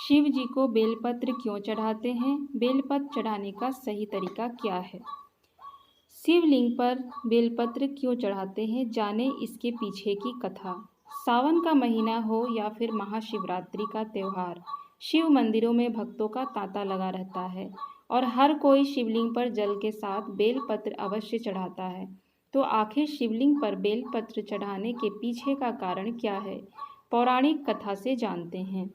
शिव जी को बेलपत्र क्यों चढ़ाते हैं? बेलपत्र चढ़ाने का सही तरीका क्या है? शिवलिंग पर बेलपत्र क्यों चढ़ाते हैं? जाने इसके पीछे की कथा। सावन का महीना हो या फिर महाशिवरात्रि का त्यौहार, शिव मंदिरों में भक्तों का तांता लगा रहता है और हर कोई शिवलिंग पर जल के साथ बेलपत्र अवश्य चढ़ाता है। तो आखिर शिवलिंग पर बेलपत्र चढ़ाने के पीछे का कारण क्या है? पौराणिक कथा से जानते हैं।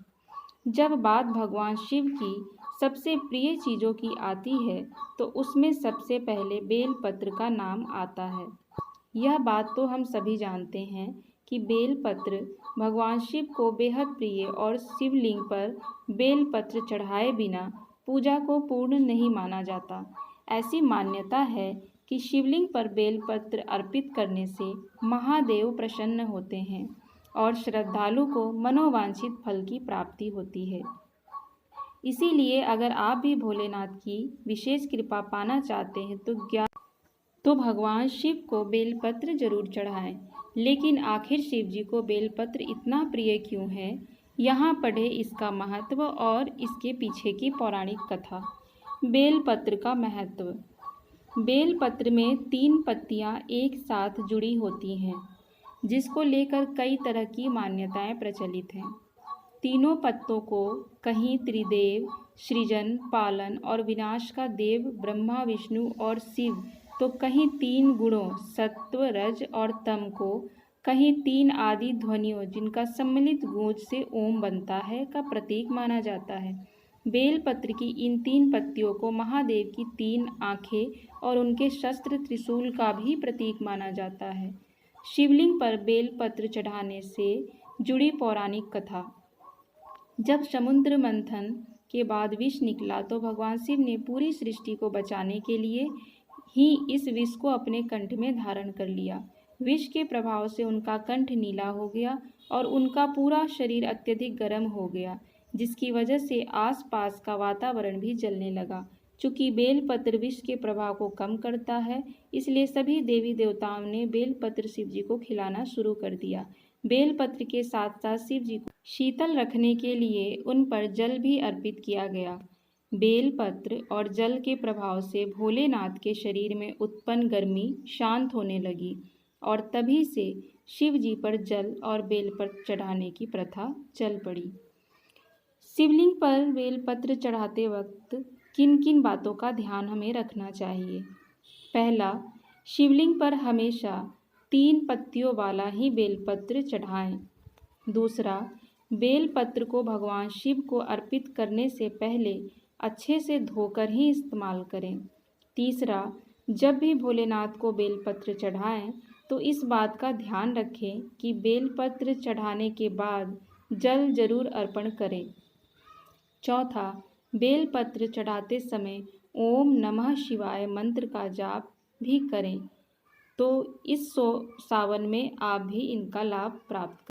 जब बात भगवान शिव की सबसे प्रिय चीज़ों की आती है तो उसमें सबसे पहले बेलपत्र का नाम आता है। यह बात तो हम सभी जानते हैं कि बेलपत्र भगवान शिव को बेहद प्रिय और शिवलिंग पर बेलपत्र चढ़ाए बिना पूजा को पूर्ण नहीं माना जाता। ऐसी मान्यता है कि शिवलिंग पर बेलपत्र अर्पित करने से महादेव प्रसन्न होते हैं और श्रद्धालु को मनोवांछित फल की प्राप्ति होती है। इसीलिए अगर आप भी भोलेनाथ की विशेष कृपा पाना चाहते हैं तो भगवान शिव को बेलपत्र जरूर चढ़ाएं। लेकिन आखिर शिव जी को बेलपत्र इतना प्रिय क्यों है? यहाँ पढ़े इसका महत्व और इसके पीछे की पौराणिक कथा। बेलपत्र का महत्व। बेलपत्र में 3 पत्तियाँ एक साथ जुड़ी होती हैं, जिसको लेकर कई तरह की मान्यताएं प्रचलित हैं। तीनों पत्तों को कहीं त्रिदेव, सृजन, पालन और विनाश का देव ब्रह्मा, विष्णु और शिव, तो कहीं 3 गुणों सत्व, रज और तम को, कहीं 3 आदि ध्वनियों जिनका सम्मिलित गूंज से ओम बनता है का प्रतीक माना जाता है। बेलपत्र की इन 3 पत्तियों को महादेव की 3 आंखें और उनके शस्त्र त्रिशूल का भी प्रतीक माना जाता है। शिवलिंग पर बेलपत्र चढ़ाने से जुड़ी पौराणिक कथा। जब समुद्र मंथन के बाद विष निकला तो भगवान शिव ने पूरी सृष्टि को बचाने के लिए ही इस विष को अपने कंठ में धारण कर लिया। विष के प्रभाव से उनका कंठ नीला हो गया और उनका पूरा शरीर अत्यधिक गर्म हो गया, जिसकी वजह से आसपास का वातावरण भी जलने लगा। चूँकि बेलपत्र विष के प्रभाव को कम करता है, इसलिए सभी देवी देवताओं ने बेलपत्र शिव जी को खिलाना शुरू कर दिया। बेलपत्र के साथ साथ शिव जी को शीतल रखने के लिए उन पर जल भी अर्पित किया गया। बेलपत्र और जल के प्रभाव से भोलेनाथ के शरीर में उत्पन्न गर्मी शांत होने लगी और तभी से शिव जी पर जल और बेलपत्र चढ़ाने की प्रथा चल पड़ी। शिवलिंग पर बेलपत्र चढ़ाते वक्त किन किन बातों का ध्यान हमें रखना चाहिए? पहला, शिवलिंग पर हमेशा 3 पत्तियों वाला ही बेलपत्र चढ़ाएं। दूसरा, बेलपत्र को भगवान शिव को अर्पित करने से पहले अच्छे से धोकर ही इस्तेमाल करें। तीसरा, जब भी भोलेनाथ को बेलपत्र चढ़ाएं तो इस बात का ध्यान रखें कि बेलपत्र चढ़ाने के बाद जल जरूर अर्पण करें। चौथा, बेलपत्र चढ़ाते समय ओम नमः शिवाय मंत्र का जाप भी करें। तो इस सावन में आप भी इनका लाभ प्राप्त करें।